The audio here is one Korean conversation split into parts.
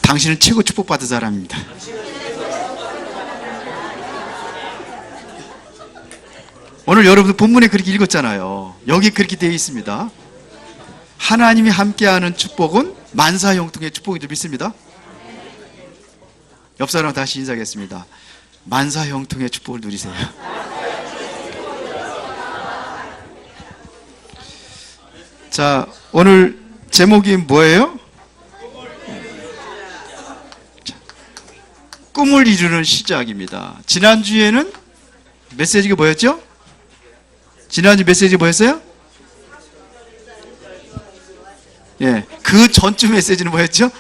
당신은 최고 축복받은 사람입니다. 오늘 여러분들 본문에 그렇게 읽었잖아요. 여기 그렇게 되어 있습니다. 하나님이 함께하는 축복은 만사형통의 축복인 줄 믿습니다. 옆 사람 다시 인사하겠습니다. 만사형통의 축복을 누리세요. 자, 오늘 제목이 뭐예요? 자, 꿈을 이루는 시작입니다. 지난주에는 메시지가 뭐였죠? 지난주 메시지 뭐였어요? 예, 그 전주 메시지는 뭐였죠?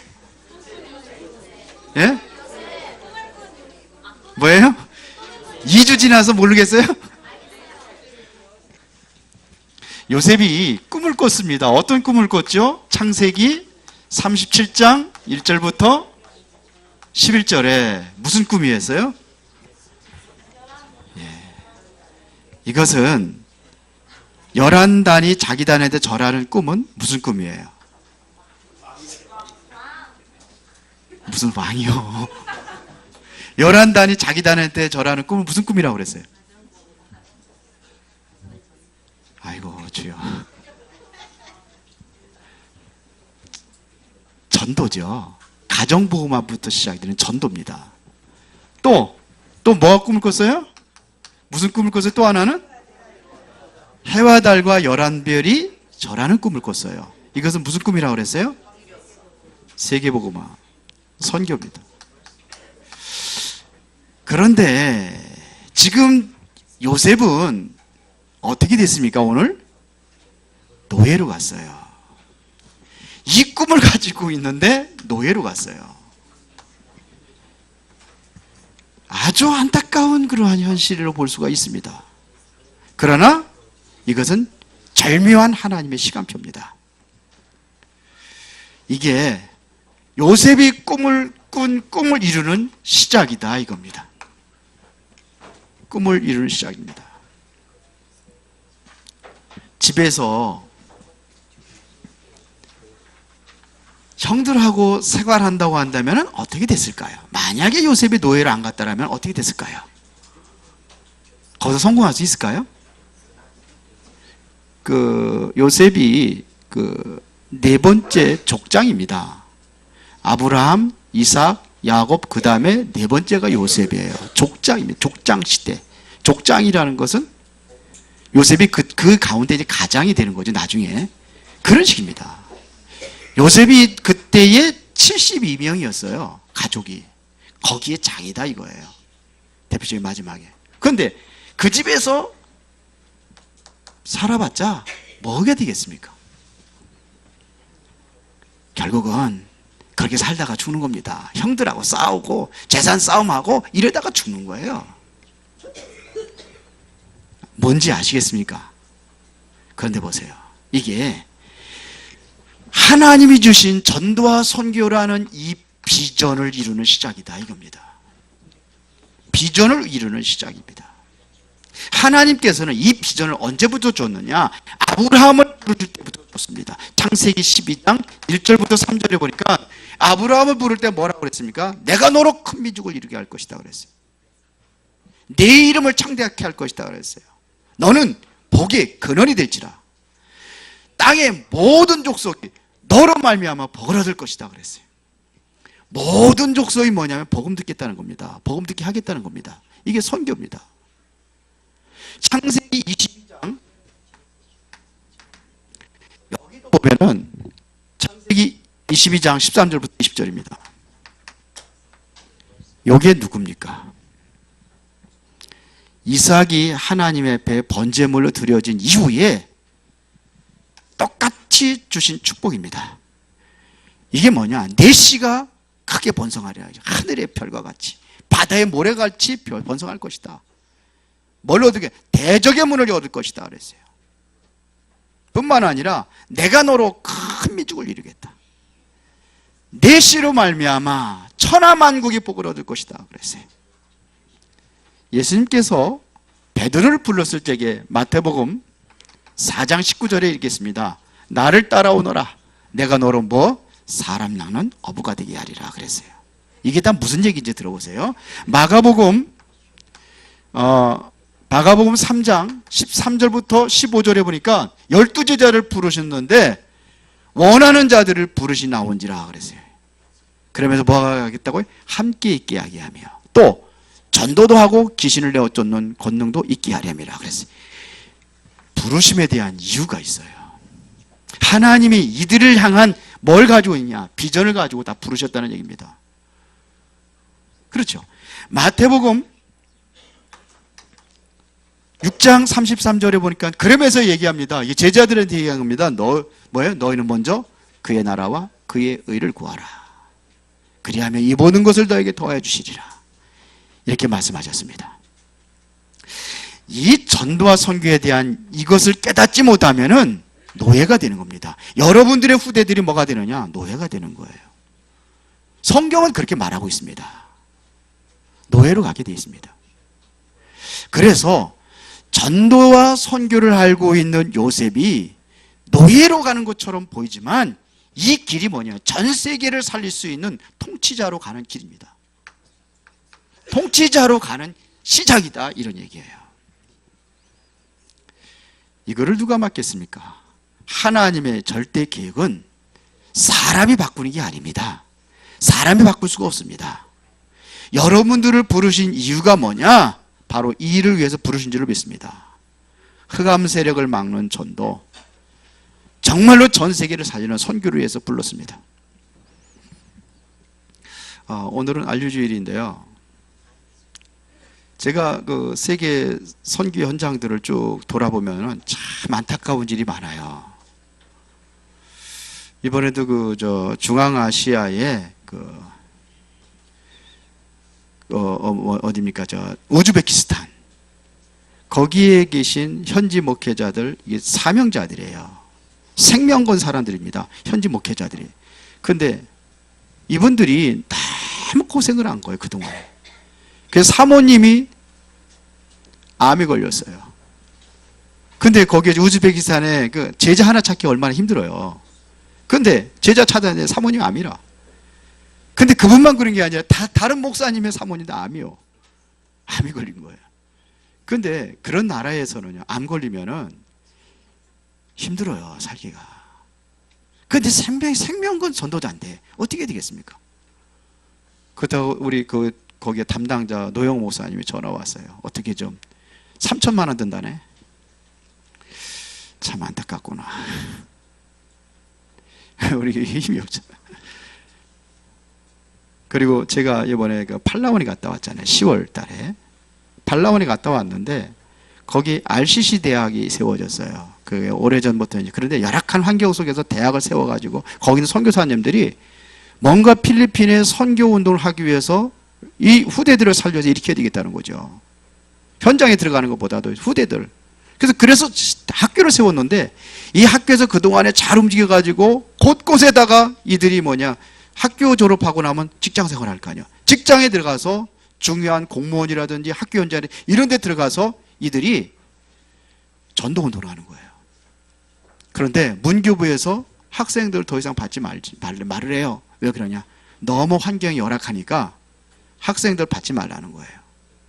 예? 뭐예요? 2주 지나서 모르겠어요? 요셉이 꿈을 꿨습니다. 어떤 꿈을 꿨죠? 창세기 37장 1절부터 11절에 무슨 꿈이었어요? 예. 이것은 11단이 자기 단한테 절하는 꿈은 무슨 꿈이에요? 무슨 왕이요? 11단이 자기 단한테 절하는 꿈은 무슨 꿈이라고 그랬어요? 아이고 주여. 전도죠. 가정보호망부터 시작되는 전도입니다. 또 뭐가 꿈을 꿨어요? 무슨 꿈을 꿨어요? 또 하나는 해와 달과 11별이 절하는 꿈을 꿨어요. 이것은 무슨 꿈이라고 그랬어요? 세계복음화 선교입니다. 그런데 지금 요셉은 어떻게 됐습니까? 오늘 노예로 갔어요. 이 꿈을 가지고 있는데 노예로 갔어요. 아주 안타까운 그러한 현실로 볼 수가 있습니다. 그러나 이것은 절묘한 하나님의 시간표입니다. 이게 요셉이 꿈을 이루는 시작이다 이겁니다. 꿈을 이루는 시작입니다. 집에서 형들하고 생활한다고 한다면 어떻게 됐을까요? 만약에 요셉이 노예를 안 갔다면 어떻게 됐을까요? 거기서 성공할 수 있을까요? 요셉이 네 번째 족장입니다. 아브라함, 이삭, 야곱, 그 다음에 네 번째가 요셉이에요. 족장입니다. 족장 시대. 족장이라는 것은 요셉이 그 가운데 이제 가장이 되는 거죠, 나중에. 그런 식입니다. 요셉이 그때에 72명이었어요, 가족이. 거기에 장이다 이거예요. 대표적인 마지막에. 그런데 그 집에서 살아봤자 뭐가 되겠습니까? 결국은 그렇게 살다가 죽는 겁니다. 형들하고 싸우고 재산 싸움하고 이러다가 죽는 거예요. 뭔지 아시겠습니까? 그런데 보세요. 이게 하나님이 주신 전도와 선교라는 이 비전을 이루는 시작이다 이겁니다. 비전을 이루는 시작입니다. 하나님께서는 이 비전을 언제부터 줬느냐? 아브라함을 부를 때부터 줬습니다. 창세기 12장 1절부터 3절에 보니까 아브라함을 부를 때 뭐라고 그랬습니까? 내가 너로 큰 민족을 이루게 할 것이다 그랬어요. 내 이름을 창대하게 할 것이다 그랬어요. 너는 복의 근원이 될지라. 땅의 모든 족속이 너로 말미암아 복을 얻을 것이다 그랬어요. 모든 족속이 뭐냐면 복음 듣겠다는 겁니다. 복음 듣게 하겠다는 겁니다. 이게 선교입니다. 창세기 22장 여기도 보면은 창세기 22장 13절부터 20절입니다. 이게 누굽니까? 이삭이 하나님의 앞에 번제물로 드려진 이후에 똑같이 주신 축복입니다. 이게 뭐냐? 내 씨가 크게 번성하리라. 하늘의 별과 같이 바다의 모래같이 번성할 것이다. 뭘 얻게? 대적의 문을 얻을 것이다 그랬어요. 뿐만 아니라 내가 너로 큰 민족을 이루겠다. 내 씨로 말미암아 천하만국이 복을 얻을 것이다 그랬어요. 예수님께서 베드로를 불렀을 적에 마태복음 4장 19절에 읽겠습니다. 나를 따라오너라. 내가 너로 뭐? 사람 낳는 어부가 되게 하리라 그랬어요. 이게 다 무슨 얘기인지 들어보세요. 마가복음 3장 13절부터 15절에 보니까 12제자를 부르셨는데 원하는 자들을 부르시 나온지라 그랬어요. 그러면서 뭐가 하겠다고요? 함께 있게 하게 하며 또 전도도 하고 귀신을 내어 쫓는 권능도 있게 하렴이라 그랬어요. 부르심에 대한 이유가 있어요. 하나님이 이들을 향한 뭘 가지고 있냐? 비전을 가지고 다 부르셨다는 얘기입니다. 그렇죠. 마태복음 6장 33절에 보니까 그러면서 얘기합니다. 이 제자들한테 얘기한 겁니다. 너희는 먼저 그의 나라와 그의 의를 구하라. 그리하면 이 모든 것을 너에게 더해 주시리라. 이렇게 말씀하셨습니다. 이 전도와 선교에 대한 이것을 깨닫지 못하면은 노예가 되는 겁니다. 여러분들의 후대들이 뭐가 되느냐? 노예가 되는 거예요. 성경은 그렇게 말하고 있습니다. 노예로 가게 되어 있습니다. 그래서 전도와 선교를 알고 있는 요셉이 노예로 가는 것처럼 보이지만 이 길이 뭐냐? 전 세계를 살릴 수 있는 통치자로 가는 길입니다. 통치자로 가는 시작이다 이런 얘기예요. 이거를 누가 맡겠습니까? 하나님의 절대 계획은 사람이 바꾸는 게 아닙니다. 사람이 바꿀 수가 없습니다. 여러분들을 부르신 이유가 뭐냐? 바로 이 일을 위해서 부르신 줄을 믿습니다. 흑암 세력을 막는 전도, 정말로 전 세계를 살리는 선교를 위해서 불렀습니다. 오늘은 안류주일인데요. 제가 그 세계 선교 현장들을 쭉 돌아보면 참 안타까운 일이 많아요. 이번에도 중앙아시아의 어디입니까? 우즈베키스탄. 거기에 계신 현지 목회자들, 이게 사명자들이에요. 생명 건 사람들입니다. 현지 목회자들이. 근데 이분들이 너무 고생을 한 거예요, 그동안에. 그래서 사모님이 암이 걸렸어요. 근데 거기에 우즈베키스탄에 그 제자 하나 찾기 얼마나 힘들어요. 근데 제자 찾았는데 사모님 암이라. 근데 그분만 그런 게 아니라 다른 목사님의 사모님도 암이요. 암이 걸린 거예요. 근데 그런 나라에서는요, 암 걸리면은 힘들어요, 살기가. 근데 생명건 전도도 안 돼. 어떻게 되겠습니까? 그렇다고 우리 거기에 담당자 노영 목사님이 전화 왔어요. 어떻게 좀 3천만 원 든다네. 참 안타깝구나. 우리 힘이 없잖아. 그리고 제가 이번에 팔라원에 갔다 왔잖아요. 10월 달에. 팔라원에 갔다 왔는데 거기 RCC 대학이 세워졌어요. 그게 오래전부터 이제. 그런데 열악한 환경 속에서 대학을 세워가지고 거기는 선교사님들이 뭔가 필리핀에 선교 운동을 하기 위해서 이 후대들을 살려서 일으켜야 되겠다는 거죠. 현장에 들어가는 것보다도 후대들. 그래서 학교를 세웠는데 이 학교에서 그동안에 잘 움직여가지고 곳곳에다가 이들이 학교 졸업하고 나면 직장 생활 할 거 아니야. 직장에 들어가서 중요한 공무원이라든지 학교 현장에 이런 데 들어가서 이들이 전도 운동을 하는 거예요. 그런데 문교부에서 학생들 더 이상 받지 말을 해요. 왜 그러냐? 너무 환경이 열악하니까 학생들 받지 말라는 거예요.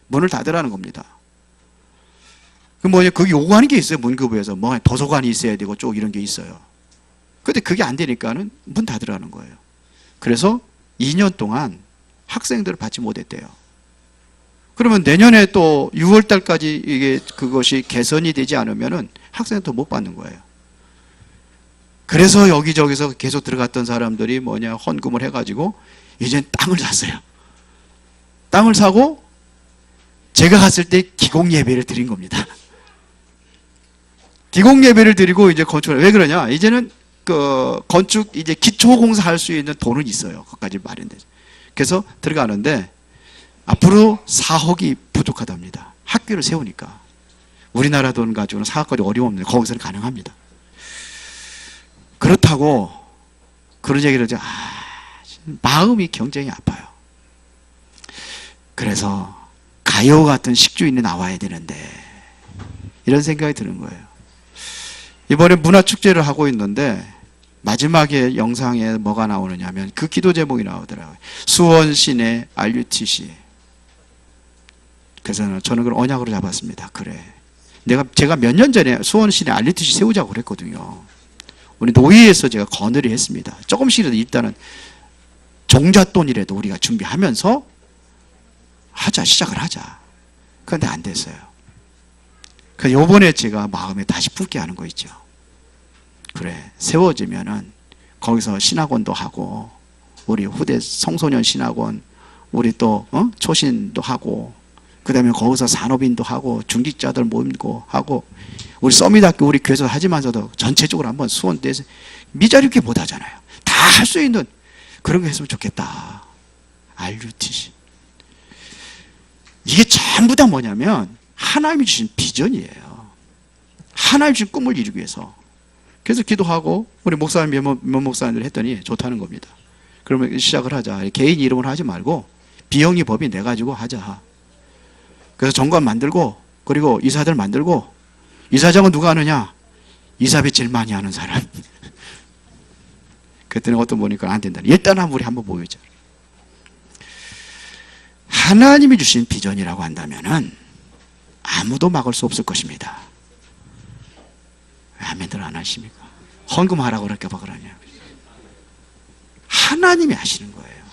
문을 닫으라는 겁니다. 거기 요구하는 게 있어요. 문교부에서 도서관이 있어야 되고 쭉 이런 게 있어요. 근데 그게 안 되니까는 문 닫으라는 거예요. 그래서 2년 동안 학생들을 받지 못했대요. 그러면 내년에 또 6월 달까지 그것이 개선이 되지 않으면은 학생도 못 받는 거예요. 그래서 여기저기서 계속 들어갔던 사람들이 헌금을 해가지고 이제 땅을 샀어요. 땅을 사고 제가 갔을 때 기공 예배를 드린 겁니다. 기공 예배를 드리고 이제 건축을. 왜 그러냐? 이제는 건축 이제 기초 공사할 수 있는 돈은 있어요. 거기까지 마련돼. 그래서 들어가는데 앞으로 4억이 부족하답니다. 학교를 세우니까. 우리나라 돈 가지고는 4억까지 어려움 없는데 거기서는 가능합니다. 그렇다고 그런 얘기를 하죠. 마음이 굉장히 아파요. 그래서 가요 같은 식주인이 나와야 되는데 이런 생각이 드는 거예요. 이번에 문화축제를 하고 있는데 마지막에 영상에 뭐가 나오느냐면 그 기도 제목이 나오더라고요. 수원시내 RUTC. 그래서 저는 그걸 언약으로 잡았습니다. 그래. 제가 몇 년 전에 수원시내 RUTC 세우자고 그랬거든요. 우리 노예에서 제가 건의를 했습니다. 조금씩이라도 일단은 종잣돈이라도 우리가 준비하면서 시작을 하자. 그런데 안 됐어요. 그래서 요번에 제가 마음에 다시 품게 하는 거 있죠. 그래, 세워지면은 거기서 신학원도 하고, 우리 후대 청소년 신학원, 우리 또 초신도 하고, 그 다음에 거기서 산업인도 하고, 중직자들 모임도 하고, 우리 서밋학교 우리 교회에서 하지만서도 전체적으로 한번 수원대에서 미자립게 못 하잖아요. 다 할 수 있는 그런 거 했으면 좋겠다. RUTC. 이게 전부 다 뭐냐면 하나님이 주신 비전이에요. 하나님이 주신 꿈을 이루기 위해서. 그래서 기도하고 우리 목사님 몇 목사님들 했더니 좋다는 겁니다. 그러면 시작을 하자. 개인 이름으로 하지 말고 비영리 법인 내 가지고 하자. 그래서 정관 만들고, 그리고 이사들 만들고, 이사장은 누가 하느냐? 이사비 제일 많이 하는 사람. 그랬더니 어떤 보니까 안 된다. 일단 우리 한번 모이자. 하나님이 주신 비전이라고 한다면은 아무도 막을 수 없을 것입니다. 왜 아멘들 안 하십니까? 헌금하라고 그렇게 그러냐? 하나님이 하시는 거예요.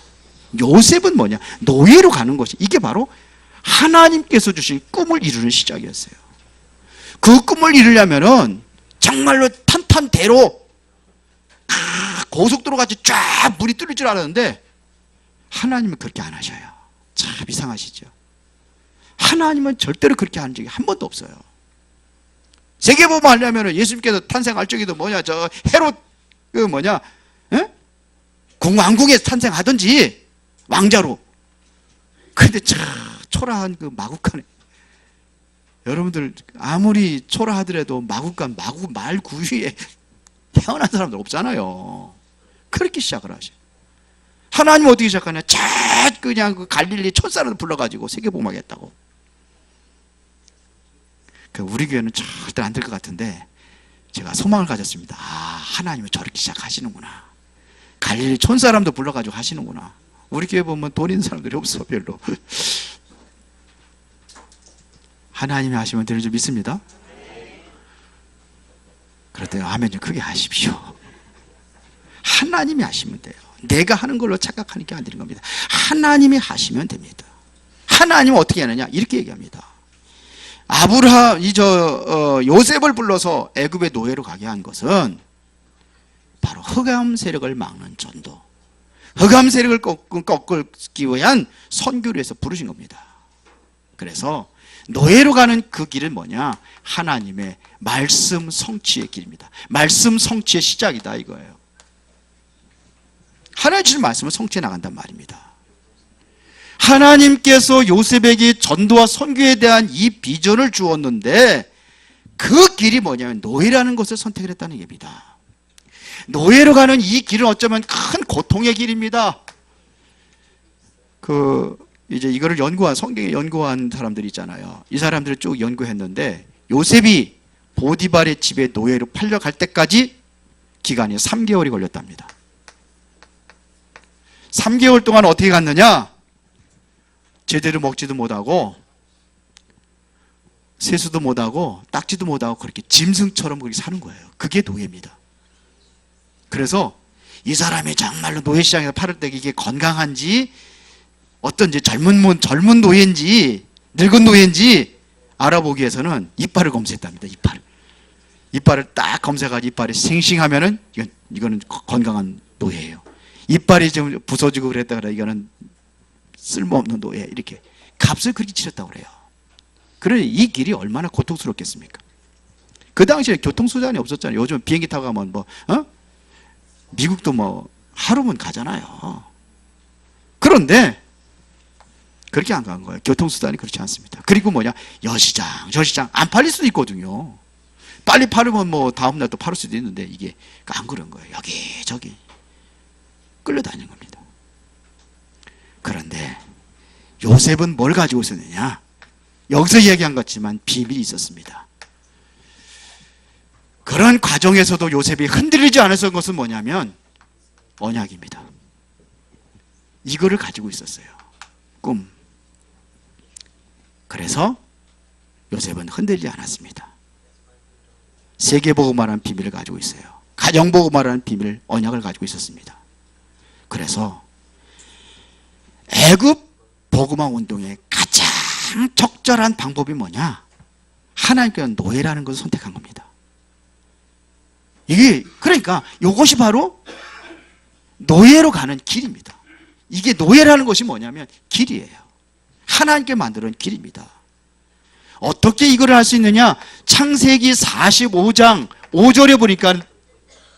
요셉은 뭐냐? 노예로 가는 것이, 이게 바로 하나님께서 주신 꿈을 이루는 시작이었어요. 그 꿈을 이루려면은 정말로 탄탄대로 고속도로 같이 쫙 물이 뚫릴 줄 알았는데 하나님은 그렇게 안 하셔요. 참 이상하시죠? 하나님은 절대로 그렇게 하는 적이 한 번도 없어요. 세계보험 하려면 예수님께서 탄생할 적에도 저 헤롯 왕궁에서 탄생하든지 왕자로. 근데 참 초라한 그 마국간에, 여러분들 아무리 초라하더라도 마국간 말 구유에 태어난 사람들 없잖아요. 그렇게 시작을 하셔요. 하나님은 어떻게 시작하냐? 그냥 그 갈릴리 촌사람들 불러가지고 세계보험 하겠다고. 우리 교회는 절대 안 될 것 같은데 제가 소망을 가졌습니다. 하나님은 저렇게 시작하시는구나. 갈릴리 촌사람도 불러가지고 하시는구나. 우리 교회 보면 돈 있는 사람들이 없어, 별로. 하나님이 하시면 되는 줄 믿습니다. 그럴 때 아멘 좀 크게 하십시오. 하나님이 하시면 돼요. 내가 하는 걸로 착각하는 게 안 되는 겁니다. 하나님이 하시면 됩니다. 하나님은 어떻게 하느냐? 이렇게 얘기합니다. 요셉을 불러서 애굽의 노예로 가게 한 것은 바로 흑암 세력을 막는 전도, 흑암 세력을 꺾기 위한 선교를 위해서 부르신 겁니다. 그래서 노예로 가는 그 길은 뭐냐? 하나님의 말씀 성취의 길입니다. 말씀 성취의 시작이다 이거예요. 하나님 주신 말씀을 성취해 나간단 말입니다. 하나님께서 요셉에게 전도와 선교에 대한 이 비전을 주었는데 그 길이 뭐냐면 노예라는 것을 선택을 했다는 얘기입니다. 노예로 가는 이 길은 어쩌면 큰 고통의 길입니다. 이제 이거를 성경에 연구한 사람들이 있잖아요. 이 사람들을 쭉 연구했는데 요셉이 보디발의 집에 노예로 팔려갈 때까지 기간이 3개월이 걸렸답니다. 3개월 동안 어떻게 갔느냐? 제대로 먹지도 못하고 세수도 못하고 닦지도 못하고 그렇게 짐승처럼 그렇게 사는 거예요. 그게 노예입니다. 그래서 이 사람이 정말로 노예시장에서 팔을 때 이게 건강한지, 어떤지 젊은 노예인지 늙은 노예인지 알아보기 위해서는 이빨을 검사했답니다. 이빨을 딱 검사해가지고 이빨이 싱싱하면은 이거는 건강한 노예예요. 이빨이 좀 부서지고 그랬다 그래, 이거는 쓸모없는 노예. 이렇게 값을 그렇게 치렀다고 그래요. 그러니 이 길이 얼마나 고통스럽겠습니까? 그 당시에 교통수단이 없었잖아요. 요즘 비행기 타고 가면 미국도 하루면 가잖아요. 그런데 그렇게 안 간 거예요. 교통수단이 그렇지 않습니다. 그리고 여시장, 저시장 안 팔릴 수도 있거든요. 빨리 팔으면 다음날 또 팔을 수도 있는데 이게 안 그런 거예요. 여기저기 끌려다니는 겁니다. 그런데 요셉은 뭘 가지고 있었느냐? 여기서 이야기한 것 같지만 비밀이 있었습니다. 그런 과정에서도 요셉이 흔들리지 않았던 것은 뭐냐면 언약입니다. 이거를 가지고 있었어요. 꿈. 그래서 요셉은 흔들리지 않았습니다. 세계복음화라는 비밀을 가지고 있어요. 가정복음화라는 비밀, 언약을 가지고 있었습니다. 그래서 애굽 복음화 운동의 가장 적절한 방법이 뭐냐? 하나님께서 노예라는 것을 선택한 겁니다. 이게 그러니까 이것이 바로 노예로 가는 길입니다. 이게 노예라는 것이 뭐냐면 길이에요. 하나님께 만드는 길입니다. 어떻게 이걸 할 수 있느냐? 창세기 45장 5절에 보니까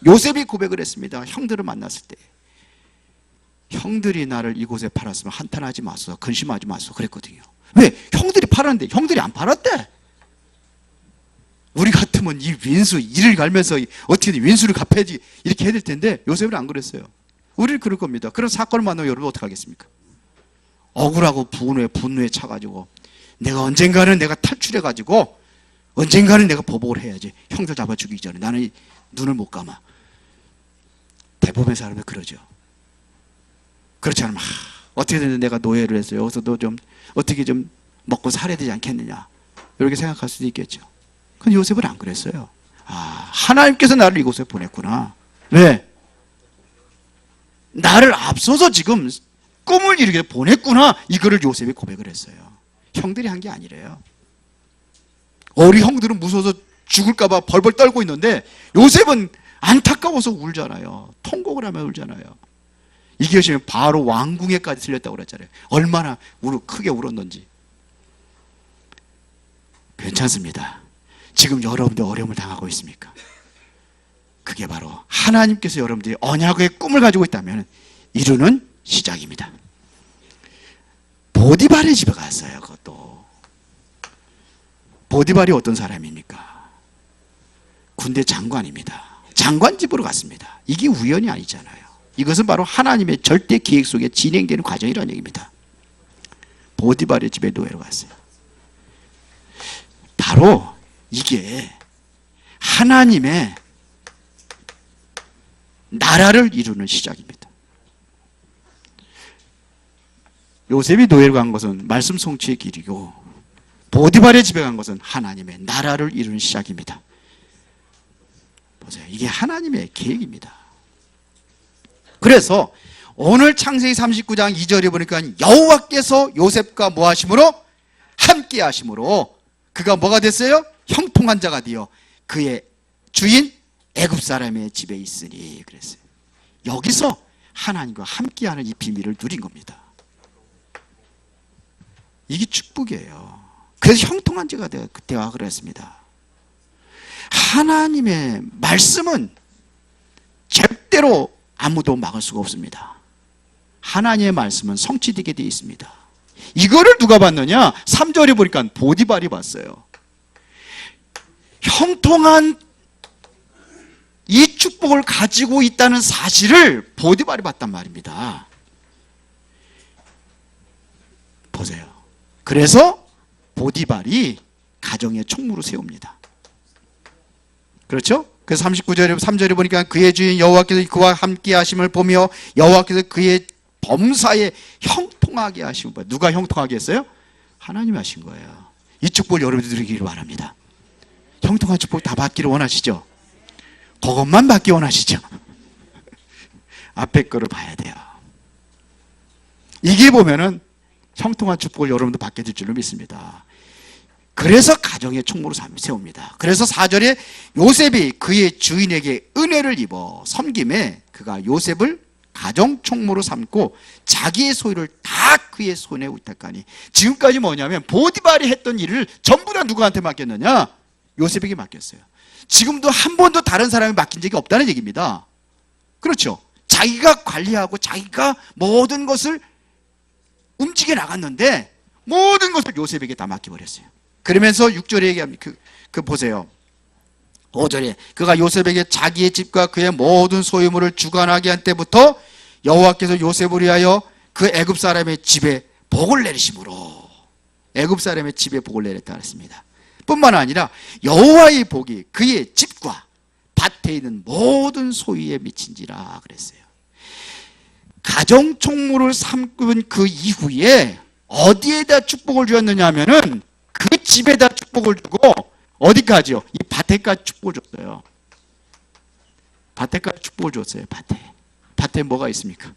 요셉이 고백을 했습니다. 형들을 만났을 때 형들이 나를 이곳에 팔았으면 한탄하지 마소, 근심하지 마소 그랬거든요. 왜? 형들이 팔았는데 형들이 안 팔았대. 우리 같으면 이 윈수 이를 갈면서 어떻게든 윈수를 갚아야지 이렇게 해야 될 텐데 요셉은 안 그랬어요. 우리를 그럴 겁니다. 그런 사건을 만나면 여러분 어떻게 하겠습니까? 억울하고 분노에 차가지고 내가 언젠가는 내가 탈출해가지고 언젠가는 내가 보복을 해야지. 형들 잡아 죽이기 전에 나는 눈을 못 감아. 대부분의 사람들 그러죠. 그렇지 않으면 어떻게든 내가 노예를 해서 여기서도 좀 어떻게 좀 먹고 살아야 되지 않겠느냐 이렇게 생각할 수도 있겠죠. 근데 요셉은 안 그랬어요. 하나님께서 나를 이곳에 보냈구나. 왜? 나를 앞서서 지금 꿈을 이루게 보냈구나. 이거를 요셉이 고백을 했어요. 형들이 한 게 아니래요. 우리 형들은 무서워서 죽을까 봐 벌벌 떨고 있는데 요셉은 안타까워서 울잖아요. 통곡을 하며 울잖아요. 이게 지금 바로 왕궁에까지 들렸다고 그랬잖아요. 얼마나 크게 울었는지. 괜찮습니다. 지금 여러분들 어려움을 당하고 있습니까? 그게 바로 하나님께서 여러분들이 언약의 꿈을 가지고 있다면 이루는 시작입니다. 보디발의 집에 갔어요. 그것도. 보디발이 어떤 사람입니까? 군대 장관입니다. 장관 집으로 갔습니다. 이게 우연이 아니잖아요. 이것은 바로 하나님의 절대 계획 속에 진행되는 과정이라는 얘기입니다. 보디발의 집에 노예로 갔어요. 바로 이게 하나님의 나라를 이루는 시작입니다. 요셉이 노예로 간 것은 말씀 성취의 길이고 보디발의 집에 간 것은 하나님의 나라를 이루는 시작입니다. 보세요. 이게 하나님의 계획입니다. 그래서 오늘 창세기 39장 2절에 보니까 여호와께서 요셉과 뭐 하심으로? 함께 하심으로 그가 뭐가 됐어요? 형통한 자가 되어 그의 주인 애굽 사람의 집에 있으니 그랬어요. 여기서 하나님과 함께하는 이 비밀을 누린 겁니다. 이게 축복이에요. 그래서 형통한 자가 되어 그랬습니다. 하나님의 말씀은 절대로 아무도 막을 수가 없습니다. 하나님의 말씀은 성취되게 되어 있습니다. 이거를 누가 봤느냐? 3절에 보니까 보디발이 봤어요. 형통한 이 축복을 가지고 있다는 사실을 보디발이 봤단 말입니다. 보세요. 그래서 보디발이 가정의 총무로 세웁니다. 그렇죠? 그래서 39절에 3절에 보니까 그의 주인 여호와께서 그와 함께 하심을 보며 여호와께서 그의 범사에 형통하게 하시고, 누가 형통하게 했어요? 하나님이 하신 거예요. 이 축복을 여러분들 누리기를 바랍니다. 형통한 축복 다 받기를 원하시죠? 그것만 받기 원하시죠? 앞에 거를 봐야 돼요. 이게 보면은 형통한 축복을 여러분도 받게 될 줄로 믿습니다. 그래서 가정의 총무로 세웁니다. 그래서 4절에 요셉이 그의 주인에게 은혜를 입어 섬김에 그가 요셉을 가정 총무로 삼고 자기의 소유를 다 그의 손에 위탁하니, 지금까지 뭐냐면 보디발이 했던 일을 전부 다 누구한테 맡겼느냐? 요셉에게 맡겼어요. 지금도 한 번도 다른 사람이 맡긴 적이 없다는 얘기입니다. 그렇죠? 자기가 관리하고 자기가 모든 것을 움직여 나갔는데 모든 것을 요셉에게 다 맡겨버렸어요. 그러면서 6절에 얘기합니다. 보세요. 5절에 그가 요셉에게 자기의 집과 그의 모든 소유물을 주관하게 한 때부터 여호와께서 요셉을 위하여 그 애굽 사람의 집에 복을 내리심으로, 애굽 사람의 집에 복을 내렸다 했습니다. 뿐만 아니라 여호와의 복이 그의 집과 밭에 있는 모든 소유에 미친지라 그랬어요. 가정 총무를 삼은 그 이후에 어디에다 축복을 주었느냐 하면은 그 집에다 축복을 주고 어디까지요? 이 밭에까지 축복을 줬어요. 밭에까지 축복을 줬어요. 밭에 뭐가 있습니까?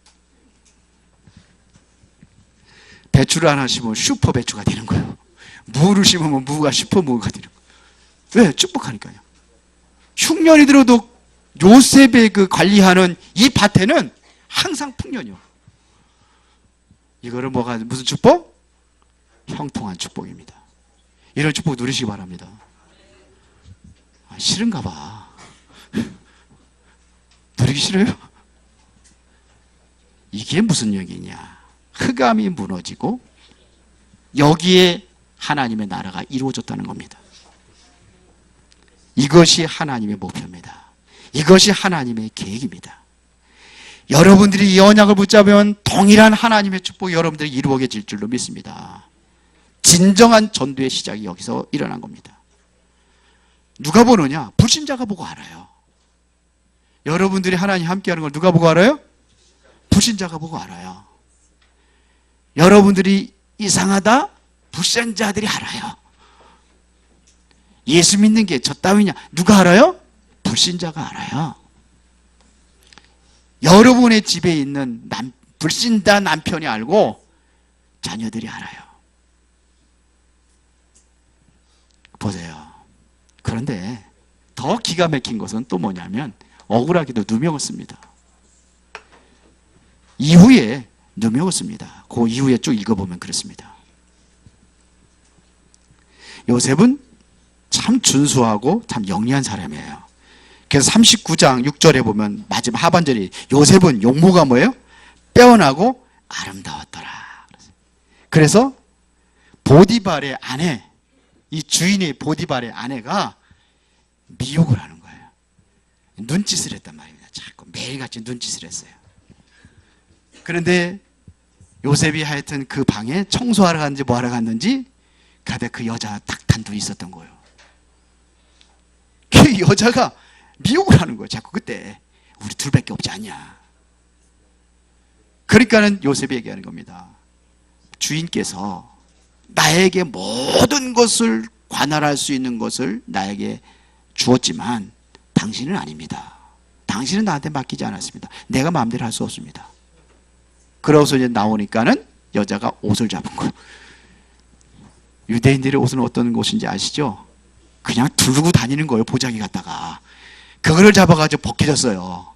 배추를 하나 심으면 슈퍼 배추가 되는 거예요. 무를 심으면 무가 슈퍼 무가 되는 거예요. 왜? 축복하니까요. 흉년이 들어도 요셉의 그 관리하는 이 밭에는 항상 풍년이요. 이거를 뭐가 무슨 축복? 형통한 축복입니다. 이런 축복 누리시기 바랍니다. 싫은가 봐. 누리기 싫어요? 이게 무슨 얘기냐? 흑암이 무너지고 여기에 하나님의 나라가 이루어졌다는 겁니다. 이것이 하나님의 목표입니다. 이것이 하나님의 계획입니다. 여러분들이 이 언약을 붙잡으면 동일한 하나님의 축복이 여러분들이 이루어질 줄로 믿습니다. 진정한 전도의 시작이 여기서 일어난 겁니다. 누가 보느냐? 불신자가 보고 알아요. 여러분들이 하나님 함께하는 걸 누가 보고 알아요? 불신자가 보고 알아요. 여러분들이 이상하다? 불신자들이 알아요. 예수 믿는 게 저 따위냐? 누가 알아요? 불신자가 알아요. 여러분의 집에 있는 불신자 남편이 알고 자녀들이 알아요. 보세요. 그런데 더 기가 막힌 것은 또 뭐냐면 억울하게도 누명을 씁니다. 이후에 누명을 씁니다. 그 이후에 쭉 읽어보면 그렇습니다. 요셉은 참 준수하고 참 영리한 사람이에요. 그래서 39장 6절에 보면 마지막 하반절이 요셉은 용모가 뭐예요? 빼어나고 아름다웠더라. 그래서 보디발의 아내, 이 주인의 보디발의 아내가 미혹을 하는 거예요. 눈짓을 했단 말입니다. 자꾸 매일같이 눈짓을 했어요. 그런데 요셉이 하여튼 그 방에 청소하러 갔는지 뭐 하러 갔는지 가다 그 여자 딱 단둘이 있었던 거예요. 그 여자가 미혹을 하는 거예요. 자꾸 그때 우리 둘밖에 없지 않냐. 그러니까는 요셉이 얘기하는 겁니다. 주인께서 나에게 모든 것을 관할할 수 있는 것을 나에게 주었지만 당신은 아닙니다. 당신은 나한테 맡기지 않았습니다. 내가 마음대로 할 수 없습니다. 그러고서 이제 나오니까는 여자가 옷을 잡은 거예요. 유대인들의 옷은 어떤 옷인지 아시죠? 그냥 두르고 다니는 거예요. 보자기 갖다가. 그거를 잡아가지고 벗겨졌어요.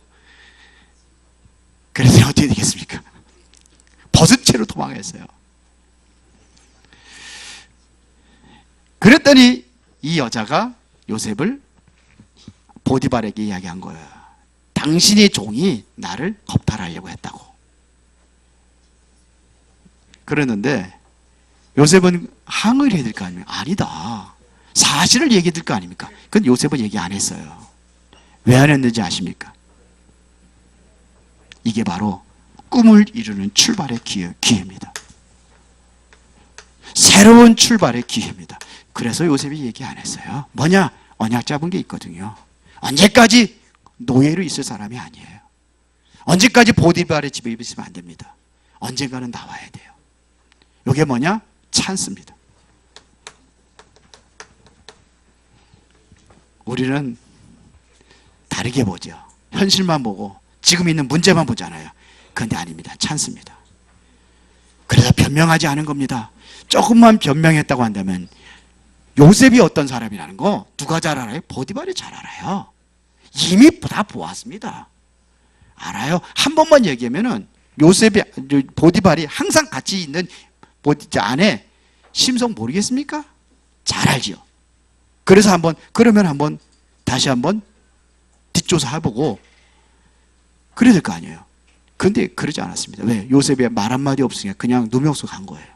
그래서 어떻게 되겠습니까? 벗은 채로 도망했어요. 그랬더니 이 여자가 요셉을 보디발에게 이야기한 거예요. 당신의 종이 나를 겁탈하려고 했다고. 그랬는데 요셉은 항의를 해야 될 거 아닙니까? 아니다. 사실을 얘기해야 될 거 아닙니까? 그건 요셉은 얘기 안 했어요. 왜 안 했는지 아십니까? 이게 바로 꿈을 이루는 출발의 기회입니다. 새로운 출발의 기회입니다. 그래서 요셉이 얘기 안 했어요. 뭐냐? 언약 잡은 게 있거든요. 언제까지 노예로 있을 사람이 아니에요. 언제까지 보디발의 집에 있으면 안 됩니다. 언젠가는 나와야 돼요. 이게 뭐냐? 찬스입니다. 우리는 다르게 보죠. 현실만 보고 지금 있는 문제만 보잖아요. 그런데 아닙니다. 찬스입니다. 그래서 변명하지 않은 겁니다. 조금만 변명했다고 한다면 요셉이 어떤 사람이라는 거 누가 잘 알아요? 보디발이 잘 알아요. 이미 다 보았습니다. 알아요. 한 번만 얘기하면은 요셉이 보디발이 항상 같이 있는 아내 심성 모르겠습니까? 잘 알지요. 그래서 그러면 한번 다시 한번 뒷조사 해보고 그래야 될 거 아니에요. 근데 그러지 않았습니다. 왜? 요셉이 말 한마디 없으니까 그냥 누명서 간 거예요.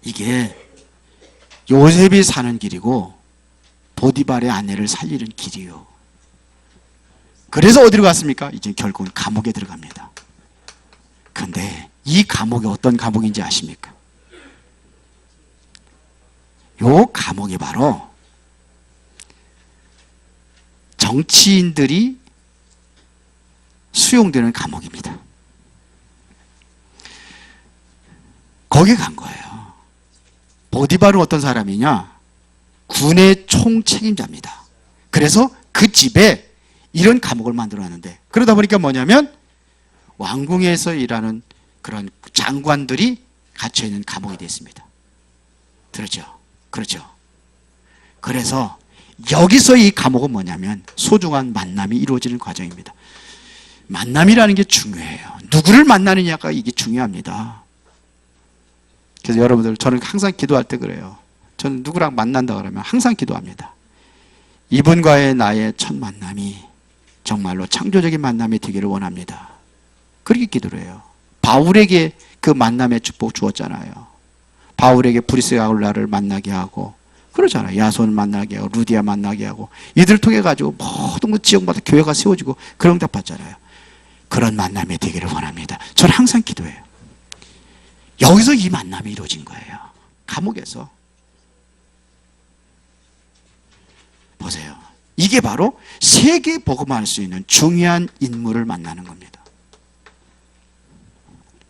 이게 요셉이 사는 길이고 보디발의 아내를 살리는 길이요. 그래서 어디로 갔습니까? 이제 결국은 감옥에 들어갑니다. 그런데 이 감옥이 어떤 감옥인지 아십니까? 요 감옥이 바로 정치인들이 수용되는 감옥입니다. 거기에 간 거예요. 보디발은 어떤 사람이냐? 군의 총책임자입니다. 그래서 그 집에 이런 감옥을 만들어놨는데, 그러다 보니까 뭐냐면 왕궁에서 일하는 그런 장관들이 갇혀있는 감옥이 됐습니다. 들었죠? 그렇죠? 그래서 여기서 이 감옥은 뭐냐면 소중한 만남이 이루어지는 과정입니다. 만남이라는 게 중요해요. 누구를 만나느냐가 이게 중요합니다. 그래서 여러분들, 저는 항상 기도할 때 그래요. 저는 누구랑 만난다 그러면 항상 기도합니다. 이분과의 나의 첫 만남이 정말로 창조적인 만남이 되기를 원합니다. 그렇게 기도를 해요. 바울에게 그 만남의 축복 주었잖아요. 바울에게 브리스가울라를 만나게 하고, 그러잖아요. 야손 만나게 하고, 루디아 만나게 하고, 이들을 통해 가지고 모든 지역마다 교회가 세워지고 그런 응답 받잖아요. 그런 만남이 되기를 원합니다. 저는 항상 기도해요. 여기서 이 만남이 이루어진 거예요. 감옥에서. 보세요. 이게 바로 세계 복음화할 수 있는 중요한 인물을 만나는 겁니다.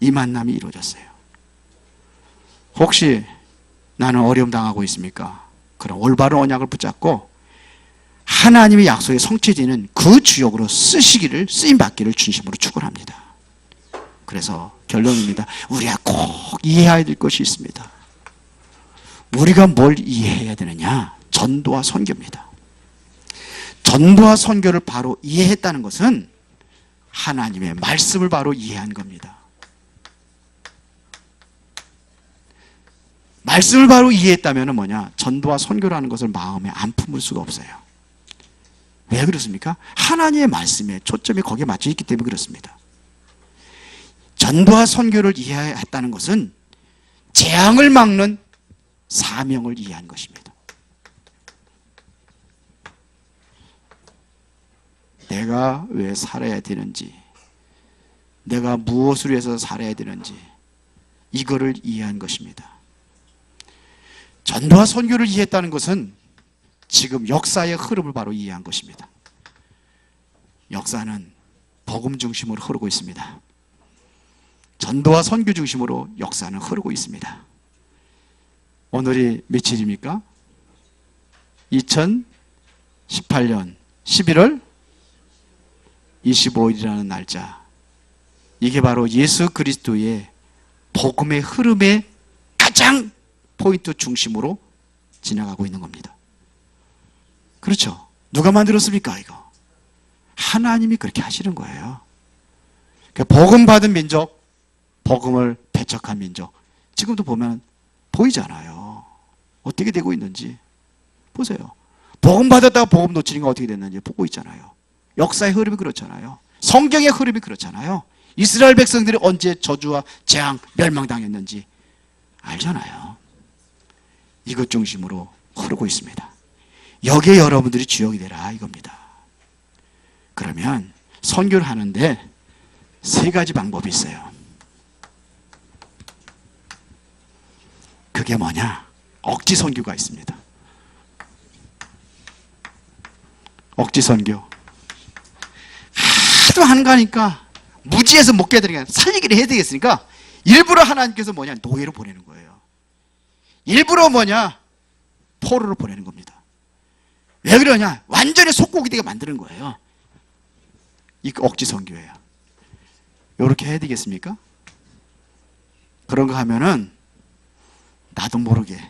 이 만남이 이루어졌어요. 혹시 나는 어려움 당하고 있습니까? 그럼 올바른 언약을 붙잡고 하나님의 약속의 성취되는 그 주역으로 쓰임받기를 진심으로 축원합니다. 그래서 결론입니다. 우리가 꼭 이해해야 될 것이 있습니다. 우리가 뭘 이해해야 되느냐? 전도와 선교입니다. 전도와 선교를 바로 이해했다는 것은 하나님의 말씀을 바로 이해한 겁니다. 말씀을 바로 이해했다면 뭐냐? 전도와 선교라는 것을 마음에 안 품을 수가 없어요. 왜 그렇습니까? 하나님의 말씀에 초점이 거기에 맞춰 있기 때문에 그렇습니다. 전도와 선교를 이해했다는 것은 재앙을 막는 사명을 이해한 것입니다. 내가 왜 살아야 되는지, 내가 무엇을 위해서 살아야 되는지, 이거를 이해한 것입니다. 전도와 선교를 이해했다는 것은 지금 역사의 흐름을 바로 이해한 것입니다. 역사는 복음 중심으로 흐르고 있습니다. 전도와 선교 중심으로 역사는 흐르고 있습니다. 오늘이 며칠입니까? 2018년 11월 25일이라는 날짜. 이게 바로 예수 그리스도의 복음의 흐름의 가장 포인트 중심으로 지나가고 있는 겁니다. 그렇죠? 누가 만들었습니까, 이거? 하나님이 그렇게 하시는 거예요. 복음 받은 민족, 복음을 배척한 민족. 지금도 보면 보이잖아요. 어떻게 되고 있는지. 보세요. 복음 받았다가 복음 놓치니까 어떻게 됐는지 보고 있잖아요. 역사의 흐름이 그렇잖아요. 성경의 흐름이 그렇잖아요. 이스라엘 백성들이 언제 저주와 재앙, 멸망당했는지 알잖아요. 이것 중심으로 흐르고 있습니다. 여기에 여러분들이 주역이 되라 이겁니다. 그러면 선교를 하는데 세 가지 방법이 있어요. 그게 뭐냐? 억지 선교가 있습니다. 억지 선교. 하도 한가니까 무지해서 못 깨드리니까 살리기를 해야 되겠으니까 일부러 하나님께서 뭐냐? 노예로 보내는 거예요. 일부러 뭐냐? 포로로 보내는 겁니다. 왜 그러냐? 완전히 속고기 되게 만드는 거예요. 이 억지 선교예요. 이렇게 해야 되겠습니까? 그런 거 하면은 나도 모르게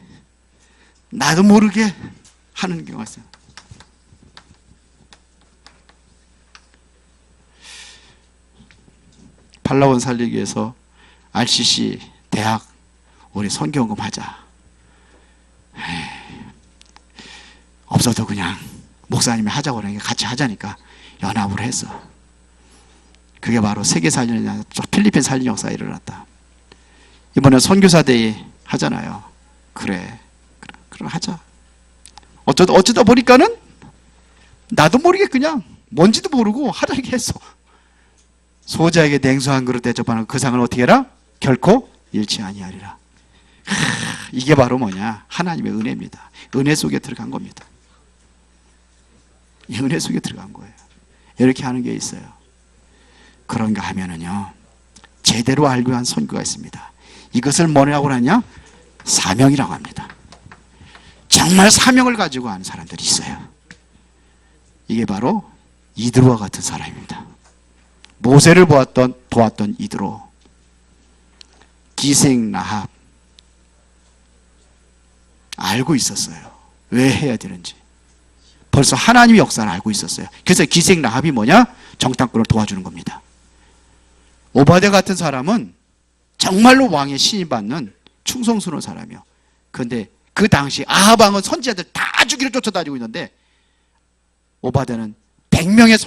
하는 경우가 있어요. 팔라원 살리기 위해서 RCC 대학 우리 선교원금 하자. 없어도 그냥 목사님이 하자고 그러니까 같이 하자니까 연합을 했어. 그게 바로 세계 살리는, 필리핀 살리는 역사가 일어났다. 이번에 선교사 대회 하잖아요. 그래 그럼 하자. 어쩌다 보니까는 나도 모르게 그냥 뭔지도 모르고 하자게 했어. 소자에게 냉수 한 그릇 대접하는 그 상을 어떻게 해라? 결코 잃지 아니하리라. 이게 바로 뭐냐? 하나님의 은혜입니다. 은혜 속에 들어간 겁니다. 이 은혜 속에 들어간 거예요. 이렇게 하는 게 있어요. 그런가 하면은요, 제대로 알고 한 선교가 있습니다. 이것을 뭐라고 하냐? 사명이라고 합니다. 정말 사명을 가지고 하는 사람들이 있어요. 이게 바로 이드로와 같은 사람입니다. 모세를 도왔던 이드로, 기생 라합, 알고 있었어요. 왜 해야 되는지. 벌써 하나님의 역사를 알고 있었어요. 그래서 기생 라합이 뭐냐? 정탐꾼을 도와주는 겁니다. 오바댜 같은 사람은 정말로 왕의 신임받는 충성스러운 사람이요. 그런데 그 당시 아합 왕은 선지자들 다 죽이러 쫓아다니고 있는데 오바댜는 100명의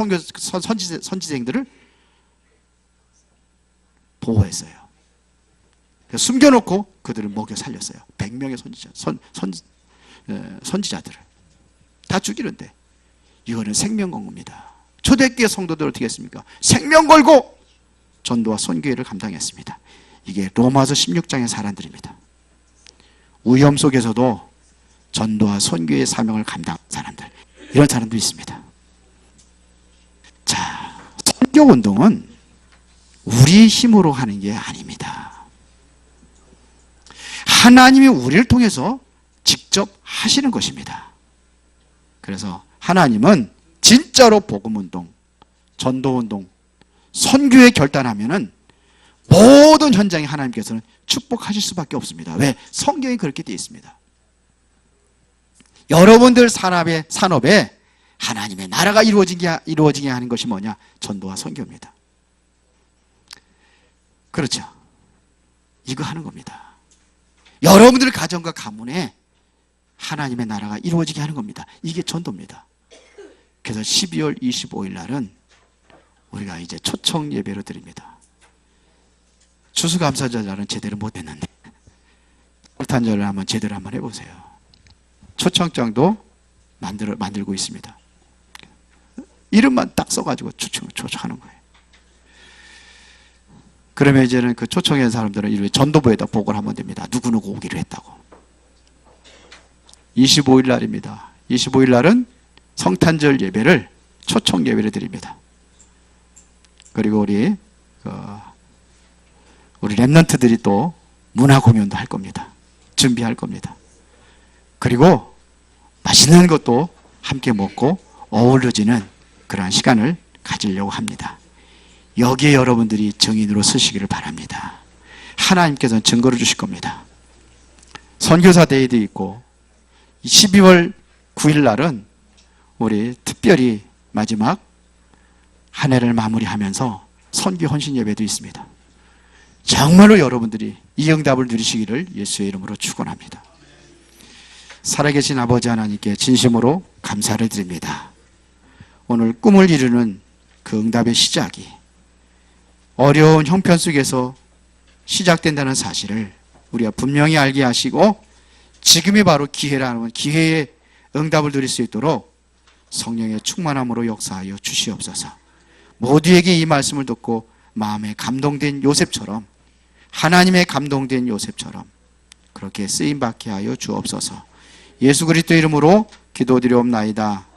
선지생들을 보호했어요. 숨겨놓고 그들을 먹여 살렸어요. 100명의 선지자들을 다 죽이는데, 이거는 생명 건 겁니다. 초대교회 성도들 어떻게 했습니까? 생명 걸고 전도와 선교회를 감당했습니다. 이게 로마서 16장의 사람들입니다. 위험 속에서도 전도와 선교의 사명을 감당한 사람들, 이런 사람도 있습니다. 자, 선교운동은 우리의 힘으로 하는 게 아닙니다. 하나님이 우리를 통해서 직접 하시는 것입니다. 그래서 하나님은 진짜로 복음운동, 전도운동, 선교에 결단하면은 모든 현장에 하나님께서는 축복하실 수밖에 없습니다. 왜? 성경이 그렇게 되어 있습니다. 여러분들 산업에 하나님의 나라가 이루어지게 하는 것이 뭐냐? 전도와 선교입니다. 그렇죠. 이거 하는 겁니다. 여러분들 가정과 가문에 하나님의 나라가 이루어지게 하는 겁니다. 이게 전도입니다. 그래서 12월 25일 날은 우리가 이제 초청 예배로 드립니다. 추수감사절날은 제대로 못했는데 설탄절을 한번 제대로 한번 해보세요. 초청장도 만들고 있습니다. 이름만 딱 써가지고 초청하는 거예요. 그러면 이제는 그 초청한 사람들은 이름에 전도부에다 보고를 하면 됩니다. 누구누구 오기로 했다고. 25일 날입니다. 25일 날은 성탄절 예배를 초청 예배를 드립니다. 그리고 우리 랩런트들이 또 문화 공연도 할 겁니다. 준비할 겁니다. 그리고 맛있는 것도 함께 먹고 어우러지는 그러한 시간을 가지려고 합니다. 여기에 여러분들이 증인으로 서시기를 바랍니다. 하나님께서는 증거를 주실 겁니다. 선교사 데이도 있고 12월 9일 날은 우리 특별히 마지막 한 해를 마무리하면서 선교 헌신 예배도 있습니다. 정말로 여러분들이 이 응답을 누리시기를 예수의 이름으로 축원합니다. 살아계신 아버지 하나님께 진심으로 감사를 드립니다. 오늘 꿈을 이루는 그 응답의 시작이 어려운 형편 속에서 시작된다는 사실을 우리가 분명히 알게 하시고, 지금이 바로 기회라는 기회의 응답을 누릴 수 있도록 성령의 충만함으로 역사하여 주시옵소서. 모두에게 이 말씀을 듣고 마음에 감동된 요셉처럼, 하나님의 감동된 요셉처럼 그렇게 쓰임받게 하여 주옵소서. 예수 그리스도 이름으로 기도드리옵나이다.